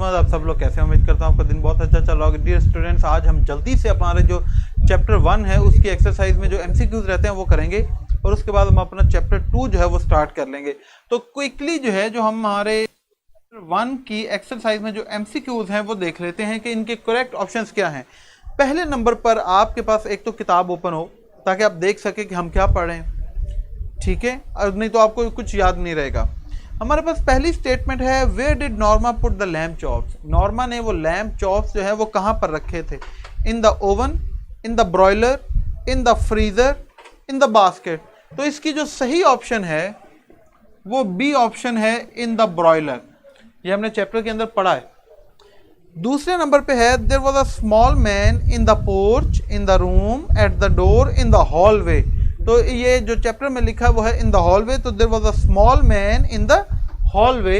मोहम्मद, आप सब लोग कैसे? उम्मीद करता हूँ आपका दिन बहुत अच्छा चल रहा होगा। डियर स्टूडेंट्स, आज हम जल्दी से हमारे जो चैप्टर 1 है उसकी एक्सरसाइज में जो एमसीक्यूज रहते हैं वो करेंगे और उसके बाद हम अपना चैप्टर 2 जो है वो स्टार्ट कर लेंगे। तो क्विकली जो है जो हम हमारे 1 की एक्सरसाइज में जो एमसीक्यूज हैं वो देख लेते हैं कि इनके करेक्ट ऑप्शंस क्या हैं। पहले नंबर पर आपके पास एक तो किताब ओपन हो ताकि आप देख सके कि हम क्या पढ़ रहे हैं, ठीक है, और नहीं तो आपको कुछ याद नहीं रहेगा। हमारे पास पहली स्टेटमेंट है, where did Norma put the lamp chops. Norma ने वो लैम्प चॉप्स जो है वो कहाँ पर रखे थे? In the oven, in the broiler, in the freezer, in the basket. तो इसकी जो सही ऑप्शन है वो बी ऑप्शन है, इन द ब्रॉयलर। ये हमने चैप्टर के अंदर पढ़ा है। दूसरे नंबर पे है, there was a small man in the porch, in the room, at the door, in the hallway. तो ये जो चैप्टर में लिखा है वो है इन द हॉलवे, तो there was a small man in the hallway.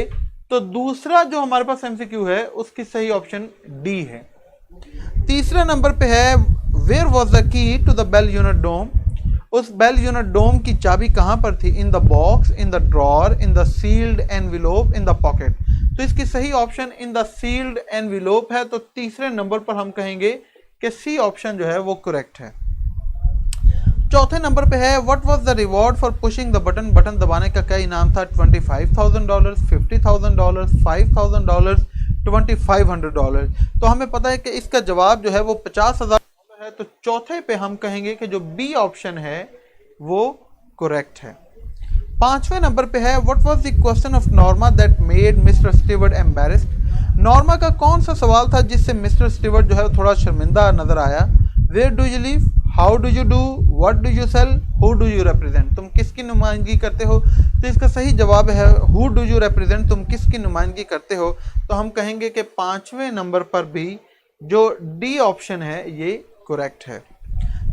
तो दूसरा जो हमारे पास एमसीक्यू है उसकी सही ऑप्शन डी है। तीसरे नंबर पे है, where was the key to the bell unit dome. उस बेल यूनिट डोम की चाबी कहां पर थी? In the box, in the drawer, in the sealed envelope, in the pocket. तो इसकी सही option in the sealed envelope है। तो तीसरे नंबर पर हम कहेंगे कि सी ऑप्शन जो है वो करेक्ट है। चौथे नंबर पे है, what was the reward for pushing the button. Button दबाने का क्या इनाम था? $25,000, $50,000, $5,000, $2,500। तो हमें पता है कि इसका जवाब जो है वो $50,000 है। तो चौथे पे हम कहेंगे कि जो बी ऑप्शन है वो करेक्ट है। पांचवें नंबर पे है, what was the question of Norma that made mister Stewart embarrassed. Norma का कौन सा सवाल था जिससे मिस्टर स्टीवर्ट जो है थोड़ा शर्मिंदा नजर आया? Where do you live, how do you do, what do you sell, who do you represent. तुम किसकी नुमाइंदगी करते हो? तो इसका सही जवाब है हु डू यू रिप्रेजेंट, तुम किसकी नुमाइंदगी करते हो। तो हम कहेंगे कि पांचवें नंबर पर भी जो डी ऑप्शन है ये करेक्ट है।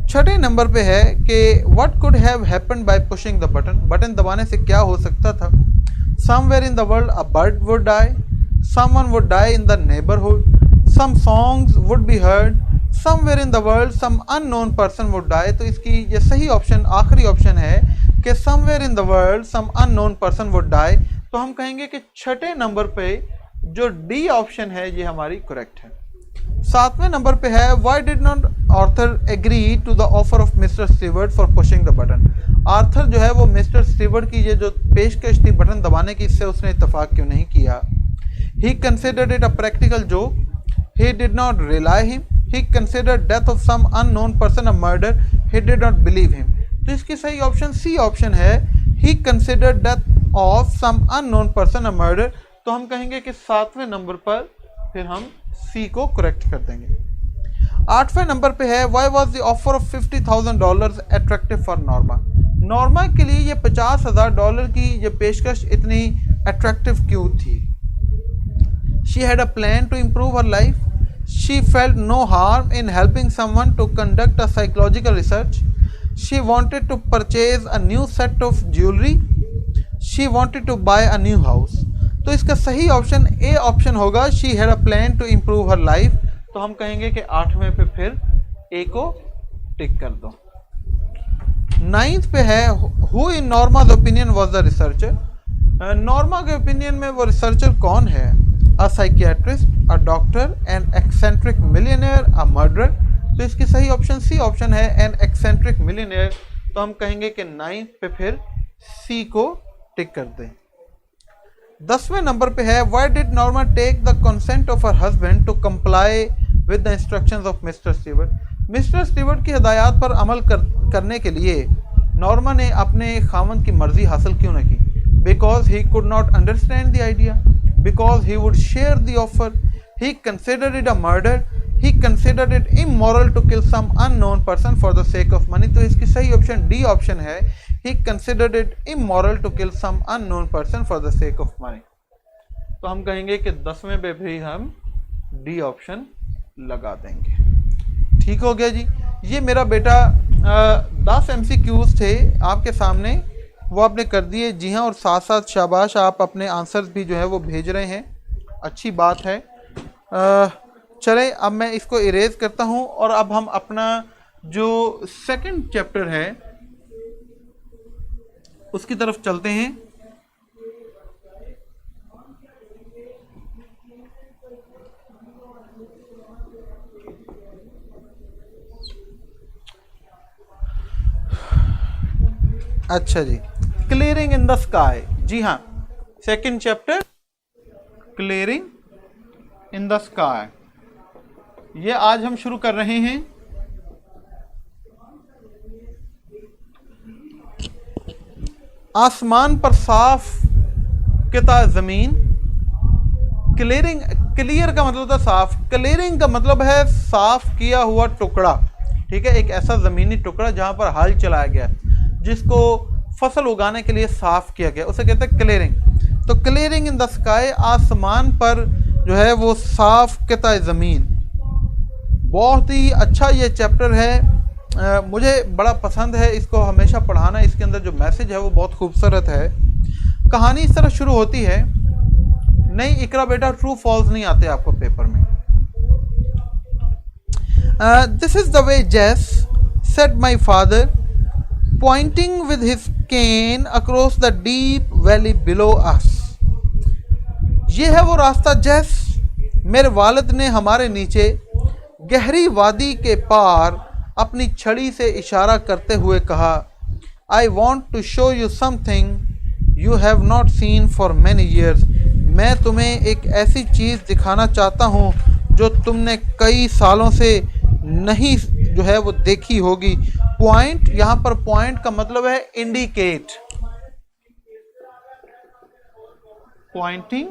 छठे नंबर पे है कि what could have happened by pushing the button. Button दबाने से क्या हो सकता था? Somewhere in the world a bird would die, someone would die in the neighbourhood, some songs would be heard, somewhere in the world some unknown person would die. तो इसकी ये सही ऑप्शन आखिरी ऑप्शन है कि somewhere in the world some unknown person would die. तो हम कहेंगे कि छठे नंबर पे जो डी ऑप्शन है ये हमारी करेक्ट है। सातवें नंबर पे है, why did not Arthur agree to the offer of mister Stewart for pushing the button. Arthur जो है वो मिस्टर स्टीवर्ट की ये जो पेशकश थी बटन दबाने की, इससे उसने इत्तेफाक क्यों नहीं किया? He considered it a practical joke, he did not rely him, he considered death of some unknown person a murder, he did not believe him। तो इसकी सही ऑप्शन सी ऑप्शन है, he considered death of some unknown person a murder। तो हम कहेंगे कि सातवें number पर फिर हम सी को करेक्ट कर देंगे। आठवें नंबर पे है, why was the offer of $50,000 attractive for Norma। Norma के लिए ये $50,000 की ये पेशकश इतनी अट्रैक्टिव क्यों थी? she had a plan to improve her life, she felt no harm in helping someone to conduct a psychological research, she wanted to purchase a new set of jewelry, she wanted to buy a new house। तो इसका सही option A option होगा, she had a plan to improve her life। तो हम कहेंगे कि आठवें पे फिर ए को टिक कर दो। नाइन्थ पे है, who in Norma's opinion was the researcher। Norma के ओपिनियन में वो रिसर्चर कौन है? A psychiatrist, a doctor, an eccentric millionaire, a murderer। तो इसकी सही ऑप्शन सी ऑप्शन है, an eccentric millionaire। तो हम कहेंगे कि 9 पे फिर सी को टिक कर दें। 10वें नंबर पे है, why did Norma take the consent of her husband to comply with the instructions of Mr. Stewart। Mister Stewart की हिदायत पर अमल करने के लिए नॉर्मा ने अपने खामन की मर्जी हासिल क्यों न की? Because he could not understand the idea, because he would share the offer, he considered it a murder, he considered it immoral to kill some unknown person for the sake of money। तो इसकी सही option D option है, he considered it immoral to kill some unknown person for the sake of money। तो हम कहेंगे कि 10वें पे भी हम डी ऑप्शन लगा देंगे। ठीक हो गया जी। ये मेरा बेटा 10 MCQs थे आपके सामने, वो आपने कर दिए। जी हाँ, और साथ साथ शाबाश, आप अपने आंसर्स भी जो है वो भेज रहे हैं, अच्छी बात है। चले अब मैं इसको इरेज करता हूँ और अब हम अपना जो सेकंड चैप्टर है उसकी तरफ चलते हैं। अच्छा जी, क्लियरिंग इन द स्काई, जी हाँ, second chapter clearing in the sky, ये आज हम शुरू कर रहे हैं। आसमान पर साफ किता जमीन, क्लियरिंग, क्लियर का मतलब था साफ, क्लियरिंग का मतलब है साफ किया हुआ टुकड़ा, ठीक है, एक ऐसा जमीनी टुकड़ा जहां पर हल चलाया गया, जिसको फसल उगाने के लिए साफ किया गया, उसे कहते हैं क्लियरिंग। तो क्लियरिंग इन द स्काई, आसमान पर जो है वो साफ किता ज़मीन, बहुत ही अच्छा ये चैप्टर है, मुझे बड़ा पसंद है इसको हमेशा पढ़ाना, इसके अंदर जो मैसेज है वो बहुत खूबसूरत है। कहानी इस तरह शुरू होती है, नहीं इकरा बेटा ट्रू फॉल्स नहीं आते आपको पेपर में। This is the way Jess, said my father, pointing with his cane across the deep valley below us. ये है वो रास्ता जेस, मेरे वालिद ने हमारे नीचे गहरी वादी के पार अपनी छड़ी से इशारा करते हुए कहा, I want to show you something you have not seen for many years. मैं तुम्हें एक ऐसी चीज़ दिखाना चाहता हूँ जो तुमने कई सालों से नहीं जो है वो देखी होगी। पॉइंट, यहाँ पर पॉइंट का मतलब है इंडिकेट, पॉइंटिंग,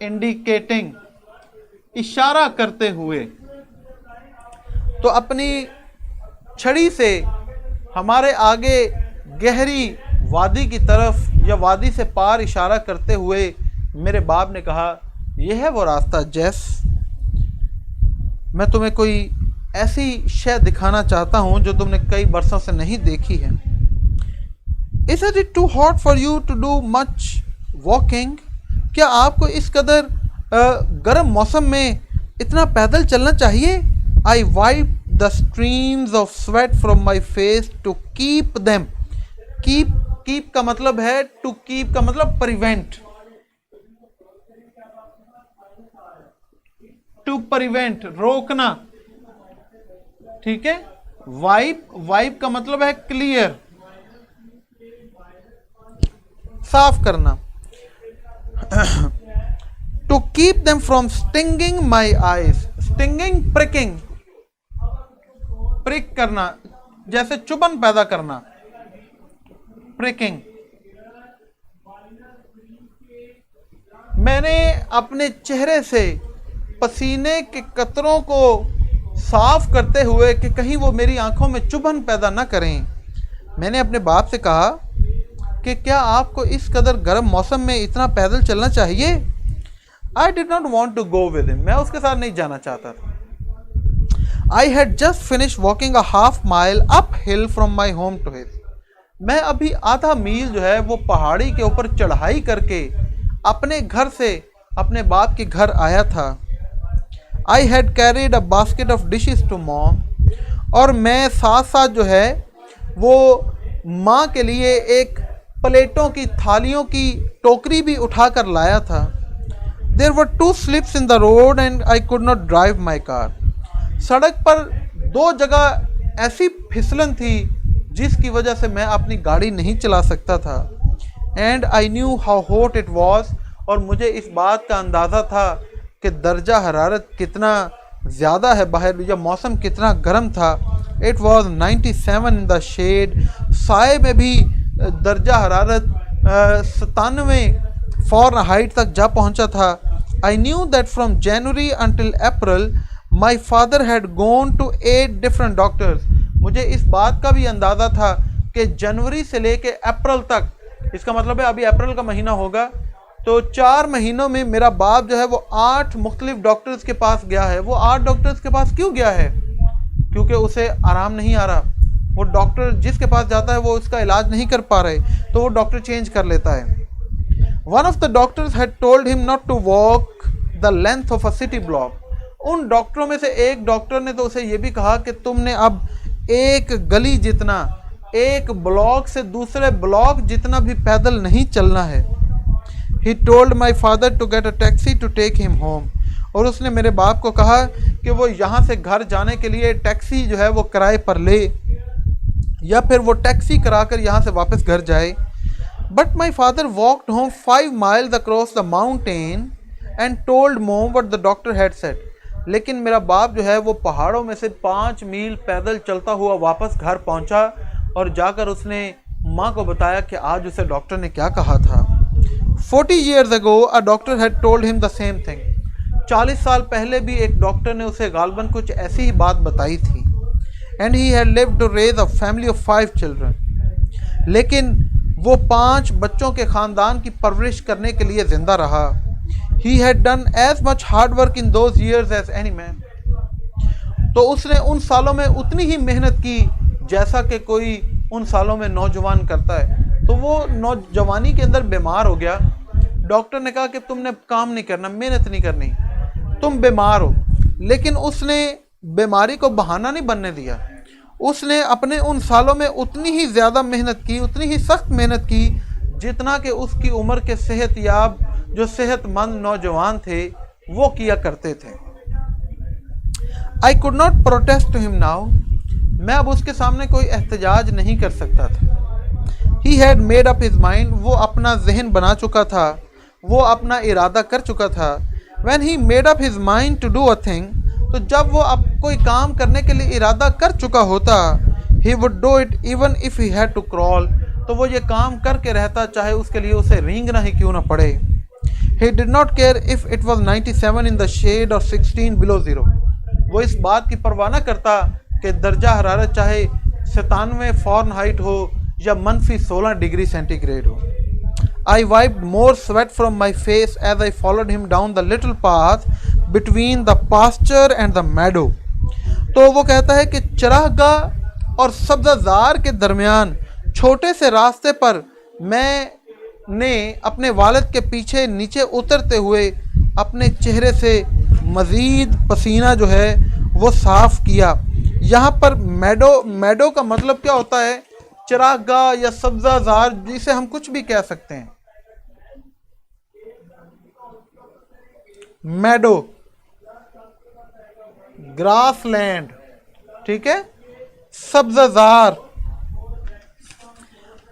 इंडिकेटिंग, इशारा करते हुए। तो अपनी छड़ी से हमारे आगे गहरी वादी की तरफ या वादी से पार इशारा करते हुए मेरे बाप ने कहा, यह है वो रास्ता जेस, मैं तुम्हें कोई ऐसी शय दिखाना चाहता हूं जो तुमने कई बरसों से नहीं देखी है। Is it too hot for you to do much walking? क्या आपको इस कदर गर्म मौसम में इतना पैदल चलना चाहिए? I wipe the streams of sweat from my face to keep them. Keep का मतलब है, टू कीप का मतलब प्रिवेंट, टू प्रिवेंट रोकना, ठीक है। वाइप का मतलब है क्लियर, साफ करना। To keep them from stinging my eyes, stinging pricking, prick करना जैसे चुभन पैदा करना, प्रिकिंग। मैंने अपने चेहरे से पसीने के कतरों को साफ करते हुए कि कहीं वो मेरी आंखों में चुभन पैदा न करें, मैंने अपने बाप से कहा कि क्या आपको इस कदर गर्म मौसम में इतना पैदल चलना चाहिए? I did not want to go with him, मैं उसके साथ नहीं जाना चाहता था। I had just finish walking a half mile up hill from my home to his, मैं अभी आधा मील जो है वो पहाड़ी के ऊपर चढ़ाई करके अपने घर से अपने बाप के घर आया था। I had carried a basket of dishes to mom, और मैं साथ साथ जो है वो माँ के लिए एक प्लेटों की थालियों की टोकरी भी उठा कर लाया था। There were 2 slips in the road and I could not drive my car, सड़क पर 2 जगह ऐसी फिसलन थी जिसकी वजह से मैं अपनी गाड़ी नहीं चला सकता था। And I knew how hot it was, और मुझे इस बात का अंदाज़ा था कि दर्जा हरारत कितना ज़्यादा है बाहर, या मौसम कितना गर्म था। It was 97 in the shade, साए में भी दर्जा हरारत 97 फ़ारेनहाइट तक जा पहुंचा था। I knew that from January until April my father had gone to 8 different doctors, मुझे इस बात का भी अंदाज़ा था कि जनवरी से लेके अप्रैल तक, इसका मतलब है अभी अप्रैल का महीना होगा, तो 4 महीनों में मेरा बाप जो है वो 8 मुख्तलिफ डॉक्टर्स के पास गया है। वो 8 डॉक्टर्स के पास क्यों गया है? क्योंकि उसे आराम नहीं आ रहा, वो डॉक्टर जिसके पास जाता है वो उसका इलाज नहीं कर पा रहे, तो वो डॉक्टर चेंज कर लेता है। One of the doctors had told him not to walk the length of a city block, उन डॉक्टरों में से एक डॉक्टर ने तो उसे ये भी कहा कि तुमने अब एक गली जितना, एक ब्लॉक से दूसरे ब्लॉक जितना भी पैदल नहीं चलना है। He told my father to get a taxi to take him home, और उसने मेरे बाप को कहा कि वो यहाँ से घर जाने के लिए टैक्सी जो है वो किराए पर ले। या फिर वो टैक्सी कराकर यहाँ से वापस घर जाए। But my father walked home 5 miles across the mountain and told mom what the doctor had said. लेकिन मेरा बाप जो है वो पहाड़ों में से 5 मील पैदल चलता हुआ वापस घर पहुंचा और जाकर उसने माँ को बताया कि आज उसे डॉक्टर ने क्या कहा था। 40 years ago a doctor had told him the same thing। 40 साल पहले भी एक डॉक्टर ने उसे गालबन कुछ ऐसी ही बात बताई थी। And he had lived to raise a family of 5 children। लेकिन वो 5 बच्चों के ख़ानदान की परवरिश करने के लिए ज़िंदा रहा। He had done as much hard work in those years as any man। तो उसने उन सालों में उतनी ही मेहनत की जैसा कि कोई उन सालों में नौजवान करता है। तो वो नौजवानी के अंदर बीमार हो गया। डॉक्टर ने कहा कि तुमने काम नहीं करना, मेहनत नहीं करनी, तुम बीमार हो। लेकिन उसने बीमारी को बहाना नहीं बनने दिया। उसने अपने उन सालों में उतनी ही ज़्यादा मेहनत की, उतनी ही सख्त मेहनत की जितना कि उसकी उम्र के सेहतयाब जो सेहतमंद नौजवान थे वो किया करते थे। I could not protest to him now. मैं अब उसके सामने कोई एहतजाज नहीं कर सकता था। He had made up his mind. वो अपना जहन बना चुका था, वो अपना इरादा कर चुका था। When he made up his mind to do a thing, तो जब वो अब कोई काम करने के लिए इरादा कर चुका होता, he would do it even if he had to crawl. तो वो ये काम करके रहता चाहे उसके लिए उसे रेंगना ही क्यों ना पड़े। He did not care if it was 97 in the shade or 16 below zero। वो इस बात की परवाह न करता कि दर्जा हरारत चाहे 97 फ़ारेनहाइट हो या -16 डिग्री सेंटीग्रेड हो। I wiped more sweat from my face as I followed him down the little path between the pasture and the meadow। तो वो कहता है कि चरागाह और सब्ज़ाज़ार के दरमियान छोटे से रास्ते पर मैंने अपने वालिद के पीछे नीचे उतरते हुए अपने चेहरे से मज़ीद पसीना जो है वो साफ़ किया। यहाँ पर मैडो का मतलब क्या होता है? चरागाह या सब्ज़ाज़ार, जिसे हम कुछ भी कह सकते हैं। मैडो ग्रासलैंड, ठीक है। सब्ज़ाज़ार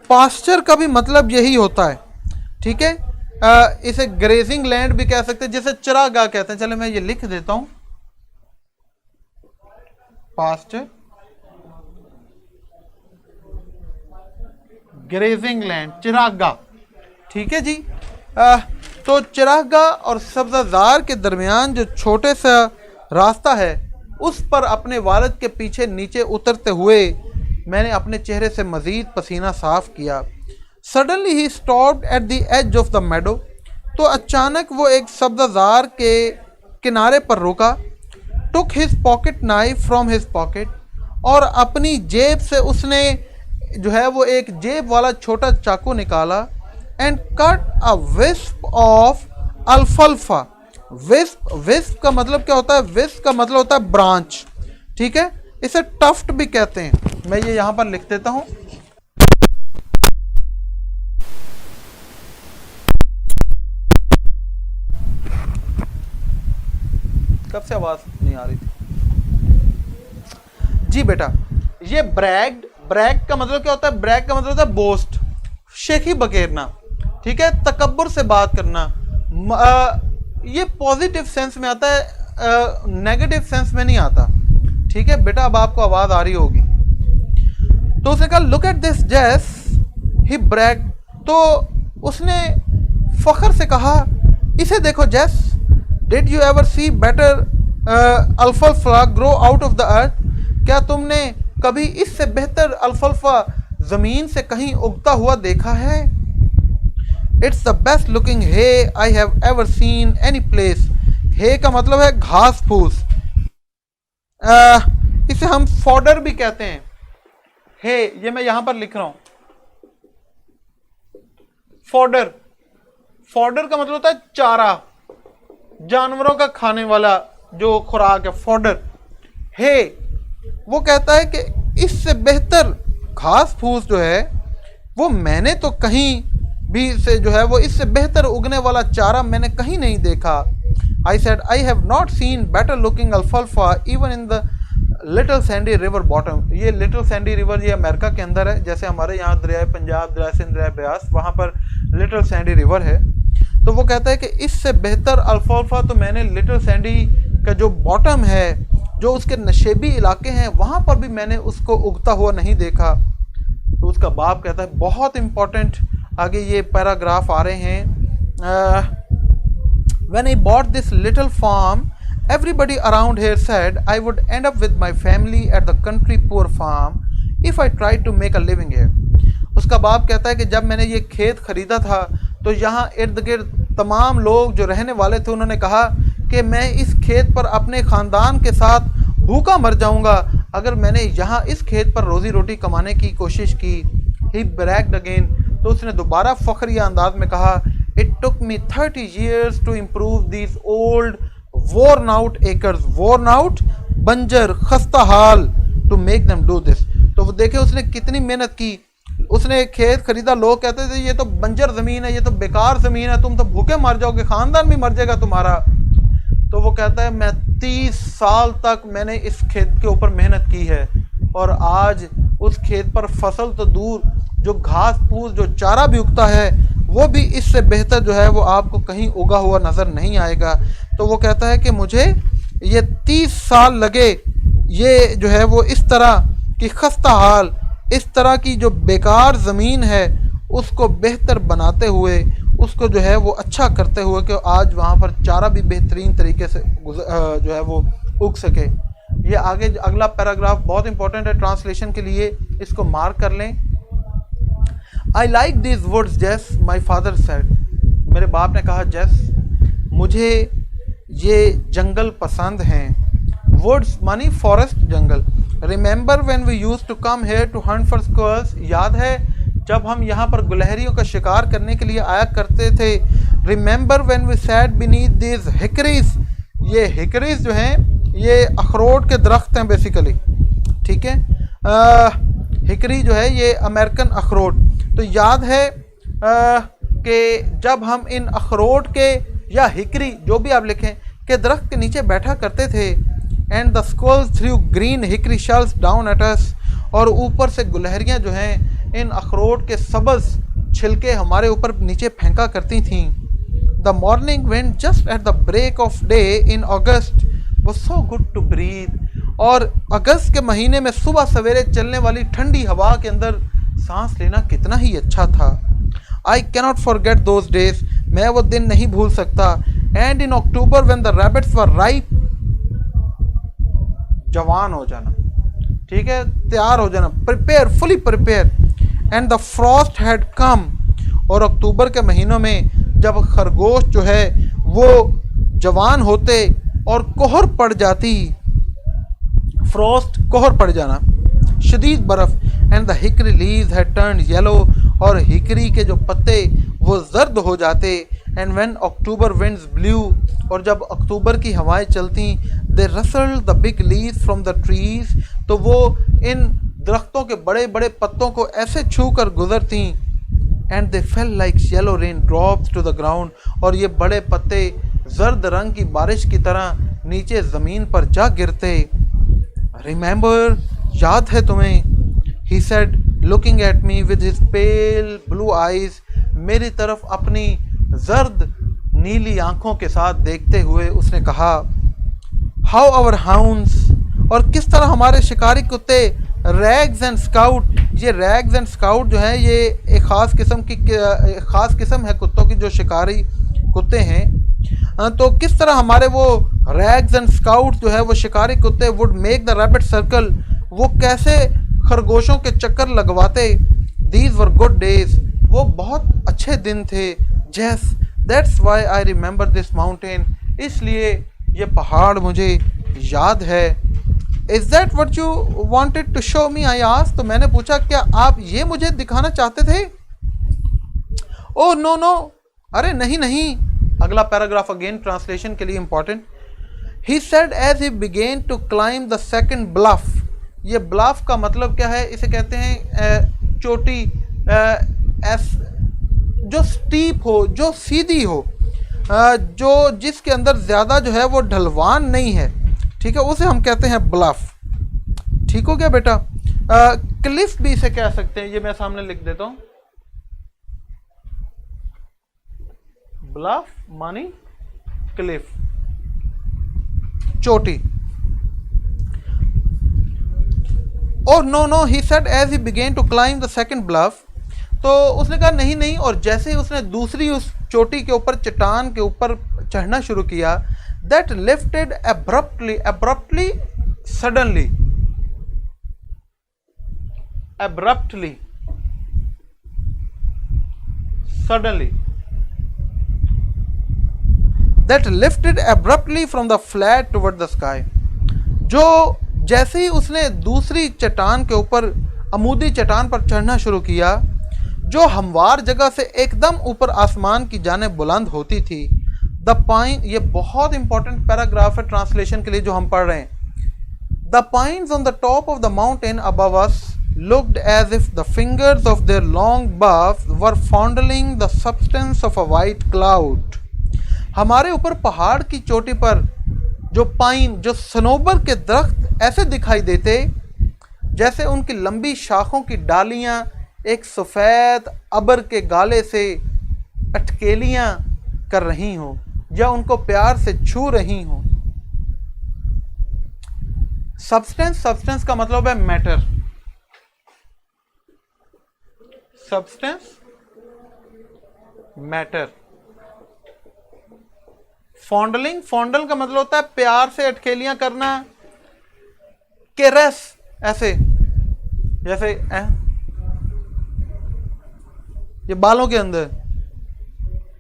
पास्चर का भी मतलब यही होता है, ठीक है। इसे ग्रेजिंग लैंड भी कह सकते हैं, जिसे चरागाह कहते हैं। चलो मैं ये लिख देता हूं, पास्चर ग्रेजिंग लैंड, चिरागाह, ठीक है जी। तो चिरागाह और सब्ज़ाज़ार के दरमियान जो छोटे सा रास्ता है, उस पर अपने वालिद के पीछे नीचे उतरते हुए मैंने अपने चेहरे से मज़ीद पसीना साफ़ किया। Suddenly he stopped at the edge of the meadow. तो अचानक वो एक सब्ज़ाज़ार के किनारे पर रुका। Took his pocket knife from his pocket, और अपनी जेब से उसने जो है वो एक जेब वाला छोटा चाकू निकाला। And cut a wisp of अल्फाल्फा। विस्प का मतलब क्या होता है? विस्प का मतलब होता है ब्रांच, ठीक है। इसे टफ्ट भी कहते हैं। मैं ये यहां पर लिख देता हूं। कब से आवाज नहीं आ रही थी जी बेटा? ये ब्रैग का मतलब क्या होता है? ब्रैग का मतलब होता है बोस्ट, शेखी बकेरना, ठीक है, तकब्बुर से बात करना। ये पॉजिटिव सेंस में आता है, नेगेटिव सेंस में नहीं आता, ठीक है बेटा। अब आपको आवाज आ रही होगी। तो उसने कहा लुक एट दिस जेस ही ब्रैग। तो उसने फख्र से कहा, इसे देखो Jess. Did you ever see better अल्फाल्फा grow out of the earth? क्या तुमने कभी इससे बेहतर अल्फाल्फा जमीन से कहीं उगता हुआ देखा है? It's the best looking hay I have ever seen any place. Hay का मतलब है घास फूस। इसे हम फॉडर भी कहते हैं। हे ये मैं यहां पर लिख रहा हूं, फॉडर का मतलब होता है चारा, जानवरों का खाने वाला जो खुराक है, फॉडर। हे वो कहता है कि इससे बेहतर घास फूस जो है वो मैंने तो कहीं भी से जो है वो इससे बेहतर उगने वाला चारा मैंने कहीं नहीं देखा। I said I have not seen better looking alfalfa even in the little Sandy river bottom. ये लिटिल सैंडी रिवर ये अमेरिका के अंदर है, जैसे हमारे यहाँ दरिया पंजाब, दरिया सिंध, दरिया ब्यास, वहाँ पर लिटिल सैंडी रिवर है। तो वो कहता है कि इससे बेहतर अल्फाल्फा तो मैंने लिटिल सैंडी का जो बॉटम है, जो उसके नशेबी इलाके हैं, वहाँ पर भी मैंने उसको उगता हुआ नहीं देखा। तो उसका बाप कहता है, बहुत इंपॉर्टेंट आगे ये पैराग्राफ आ रहे हैं, When I bought this little farm, everybody around here said I would end up with my family at the country poor farm if I tried to make a living here. उसका बाप कहता है कि जब मैंने ये खेत खरीदा था तो यहाँ इर्द गिर्द तमाम लोग जो रहने वाले थे उन्होंने कहा कि मैं इस खेत पर अपने ख़ानदान के साथ भूखा मर जाऊँगा अगर मैंने यहाँ इस खेत पर रोज़ी रोटी कमाने की कोशिश की। He bragged again, तो उसने दोबारा फ़ख्रिया अंदाज में कहा, It took me 30 years to improve these old worn out acres, worn out बंजर खस्ता हाल, to make them do this। तो वो देखे उसने कितनी मेहनत की। उसने खेत खरीदा, लोग कहते थे ये तो बंजर ज़मीन है, ये तो बेकार ज़मीन है, तुम तो भूखे मर जाओगे, ख़ानदान भी मर जाएगा तुम्हारा। तो वो कहता है मैं 30 साल तक मैंने इस खेत के ऊपर मेहनत की है और आज उस खेत पर फसल तो दूर, जो घास फूस, जो चारा भी उगता है वो भी इससे बेहतर जो है वो आपको कहीं उगा हुआ नज़र नहीं आएगा। तो वो कहता है कि मुझे ये 30 साल लगे, ये जो है वो इस तरह की खस्ता हाल, इस तरह की जो बेकार ज़मीन है उसको बेहतर बनाते हुए, उसको जो है वो अच्छा करते हुए कि आज वहाँ पर चारा भी बेहतरीन तरीके से जो है वो उग सके। ये आगे अगला पैराग्राफ बहुत इंपॉर्टेंट है ट्रांसलेशन के लिए, इसको मार्क कर लें। I like these woods, Jess, my father said. मेरे बाप ने कहा, जेस मुझे ये जंगल पसंद हैं। Woods मानी forest, jungle. Remember when we used to come here to hunt for squirrels? याद है जब हम यहाँ पर गुलहरियों का शिकार करने के लिए आया करते थे। Remember when we sat beneath these hickories? ये hickories जो हैं ये अखरोट के दरख्त हैं बेसिकली, ठीक है। हिकरी जो है ये अमेरिकन अखरोट। तो याद है कि जब हम इन अखरोट के या हिकरी जो भी आप लिखें के दरख्त के नीचे बैठा करते थे, and the squirrels threw green hickory shells down at us, और ऊपर से गुलहरियाँ जो हैं इन अखरोट के सब्ज़ छिलके हमारे ऊपर नीचे फेंका करती थीं। The morning wind just at the break of day in August was so good to breathe, और अगस्त के महीने में सुबह सवेरे चलने वाली ठंडी हवा के अंदर सांस लेना कितना ही अच्छा था। I cannot forget those days, मैं वो दिन नहीं भूल सकता। And in October when the rabbits were ripe, जवान हो जाना, ठीक है, तैयार हो जाना, prepare, fully prepare. And the Frost had come, और अक्टूबर के महीनों में जब खरगोश जो है वो जवान होते और कोहर पड़ जाती, फ्रॉस्ट कोहर पड़ जाना, शदीद बर्फ़। And the hickory leaves had turned yellow, और हिकरी के जो पत्ते वो जर्द हो जाते। And when October winds blew, और जब अक्टूबर की हवाएं चलती, they rustled the big leaves from the trees, तो वो इन दरख्तों के बड़े बड़े पत्तों को ऐसे छू कर गुजरती। And they fell like yellow rain drops to the ground, और ये बड़े पत्ते जर्द रंग की बारिश की तरह नीचे ज़मीन पर जा गिरते। रिमेंबर, याद है तुम्हें? He said looking at me with his pale blue eyes, मेरी तरफ अपनी जर्द नीली आंखों के साथ देखते हुए उसने कहा, हाउ आवर हाउंड्स, और किस तरह हमारे शिकारी कुत्ते, रैग्स एंड स्काउट, ये रैग्स एंड स्काउट जो है ये एक ख़ास किस्म है कुत्तों की जो शिकारी कुत्ते हैं। तो किस तरह हमारे वो रैग्स एंड स्काउट जो है वो शिकारी कुत्ते would make the rabbit circle, वो कैसे खरगोशों के चक्कर लगवाते। दीज वर गुड डेज, वो बहुत अच्छे दिन थे। Yes that's why I remember this mountain, इसलिए ये पहाड़ मुझे याद है। Is that what you wanted to show me, I asked, तो मैंने पूछा क्या आप ये मुझे दिखाना चाहते थे? ओह नो नो, अरे नहीं नहीं। अगला पैराग्राफ अगेन ट्रांसलेशन के लिए important. He said as he began to climb the second bluff, ये ब्लफ का मतलब क्या है? इसे कहते हैं चोटी, जो स्टीप हो, जो सीधी हो, जो जिसके अंदर ज़्यादा जो है वो ढलवान नहीं है, ठीक है, उसे हम कहते हैं ब्लफ। ठीक हो गया बेटा। क्लिफ भी इसे कह सकते हैं, ये मैं सामने लिख देता हूं। ब्लफ मानी क्लिफ, चोटी। Oh no no, he said as he began to climb the second bluff। तो उसने कहा नहीं नहीं, और जैसे ही उसने दूसरी उस चोटी के ऊपर, चट्टान के ऊपर चढ़ना शुरू किया, that lifted abruptly, abruptly, suddenly, abruptly, suddenly, that lifted abruptly from the flat toward the sky। जो जैसे ही उसने दूसरी चट्टान के ऊपर, अमूदी चट्टान पर चढ़ना शुरू किया, जो हमवार जगह से एकदम ऊपर आसमान की जानिब बुलंद होती थी। द पाइन, ये बहुत इंपॉर्टेंट पैराग्राफ है ट्रांसलेशन के लिए जो हम पढ़ रहे हैं। The pines on the top of the mountain above us looked as if the fingers of their long buffs were fondling the substance of a white cloud। हमारे ऊपर पहाड़ की चोटी पर जो पाइन, जो सनोबर के दरख्त ऐसे दिखाई देते जैसे उनकी लंबी शाखों की डालियां एक सफ़ेद अबर के गाले से अटकेलियां कर रही हों या उनको प्यार से छू रही हों। सब्सटेंस, सब्सटेंस का मतलब है matter. Substance, matter. Fondling, fondle का मतलब होता है प्यार से अटकेलियां करना। केरस, ऐसे जैसे ये बालों के अंदर,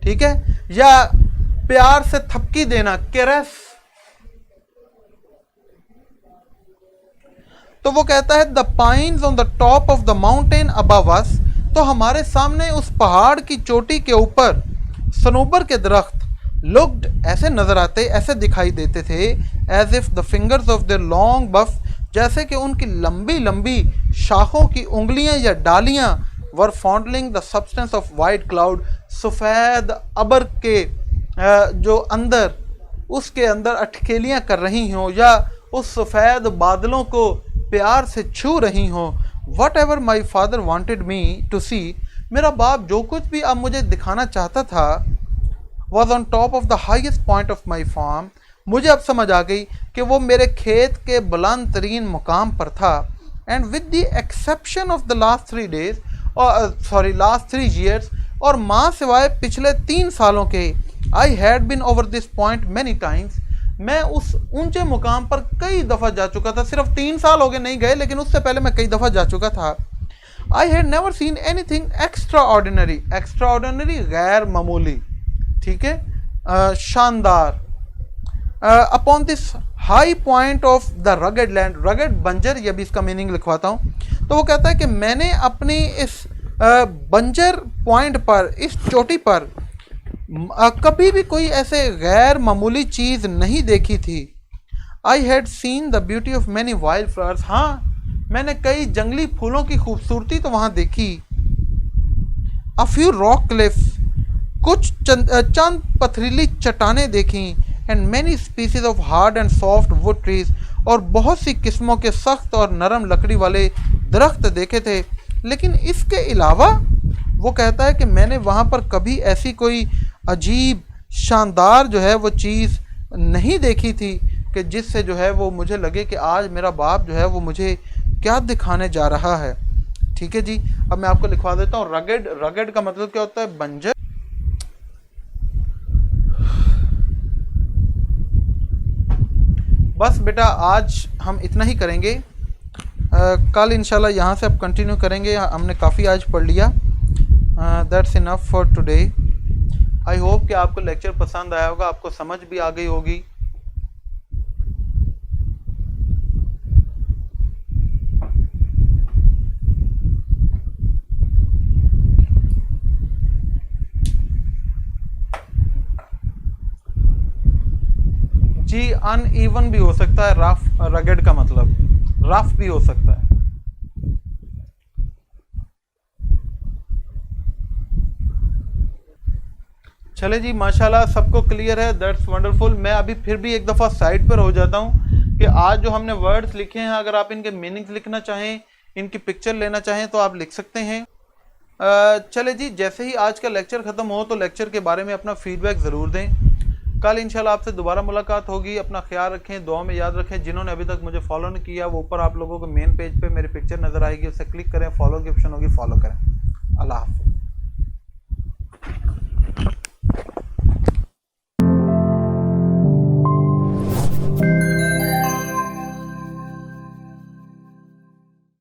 ठीक है, या प्यार से थपकी देना, केरस। तो वो कहता है the pines on the top of the mountain above अस, तो हमारे सामने उस पहाड़ की चोटी के ऊपर सनोबर के दरख्त लुक्ड, ऐसे नजर आते, ऐसे दिखाई देते थे, as if the fingers of their long bough, जैसे कि उनकी लंबी लंबी शाखों की उंगलियां या डालियां were fondling the substance of white cloud, सफ़ेद अबर के जो अंदर, उसके अंदर अटकेलियां कर रही हों या उस सफ़ेद बादलों को प्यार से छू रही हों। Whatever my father wanted me to see, मेरा बाप जो कुछ भी अब मुझे दिखाना चाहता था, was on top of the highest point of my farm, मुझे अब समझ आ गई कि वो मेरे खेत के बुलंद तरीन मुकाम पर था। And with the exception of the last 3 days, और लास्ट 3 years, और माँ सिवाय पिछले 3 सालों के, I had been over this point many times, मैं उस ऊंचे मुकाम पर कई दफ़ा जा चुका था। सिर्फ 3 साल हो गए नहीं गए, लेकिन उससे पहले मैं कई दफ़ा जा चुका था। I had never seen any thing extra ordinary, extra ordinary गैर मामूली, ठीक है, शानदार। Upon this high point of the rugged land, rugged बंजर, ये भी इसका मीनिंग लिखवाता हूँ। तो वो कहता है कि मैंने अपनी इस बंजर पॉइंट पर, इस चोटी पर कभी भी कोई ऐसे गैर मामूली चीज़ नहीं देखी थी। I had seen the beauty of many wild flowers, हाँ मैंने कई जंगली फूलों की खूबसूरती तो वहाँ देखी। अ फ्यू रॉक क्लिफ्स, कुछ चंद पथरीली चट्टानें देखी। And many species of hard and soft wood trees, और बहुत सी किस्मों के सख्त और नरम लकड़ी वाले दरख्त देखे थे। लेकिन इसके अलावा वो कहता है कि मैंने वहाँ पर कभी ऐसी कोई अजीब शानदार जो है वो चीज़ नहीं देखी थी कि जिससे जो है वो मुझे लगे कि आज मेरा बाप जो है वो मुझे क्या दिखाने जा रहा है। ठीक है जी, अब मैं आपको लिखवा देता हूँ। रगड, रगड का मतलब क्या होता है? बंजर। बस बेटा आज हम इतना ही करेंगे, कल इंशाल्लाह यहाँ से अब कंटिन्यू करेंगे। हमने काफ़ी आज पढ़ लिया। That's enough for today. I hope कि आपको लेक्चर पसंद आया होगा, आपको समझ भी आ गई होगी। जी, अनइवन भी हो सकता है रफ, रगड का मतलब रफ भी हो सकता है। चले जी, माशाल्लाह सबको क्लियर है। That's wonderful. मैं अभी फिर भी एक दफ़ा साइड पर हो जाता हूँ कि आज जो हमने वर्ड्स लिखे हैं, अगर आप इनके मीनिंग्स लिखना चाहें, इनकी पिक्चर लेना चाहें तो आप लिख सकते हैं। चले जी, जैसे ही आज का लेक्चर ख़त्म हो तो लेक्चर के बारे में अपना फीडबैक ज़रूर दें। कल इंशाल्लाह आपसे दोबारा मुलाकात होगी। अपना ख्याल रखें, दुआ में याद रखें। जिन्होंने अभी तक मुझे फॉलो नहीं किया, वो ऊपर आप लोगों को मेन पेज पे मेरी पिक्चर नज़र आएगी, उसे क्लिक करें, फॉलो की ऑप्शन होगी, फॉलो करें। अल्लाह हाफ़िज़।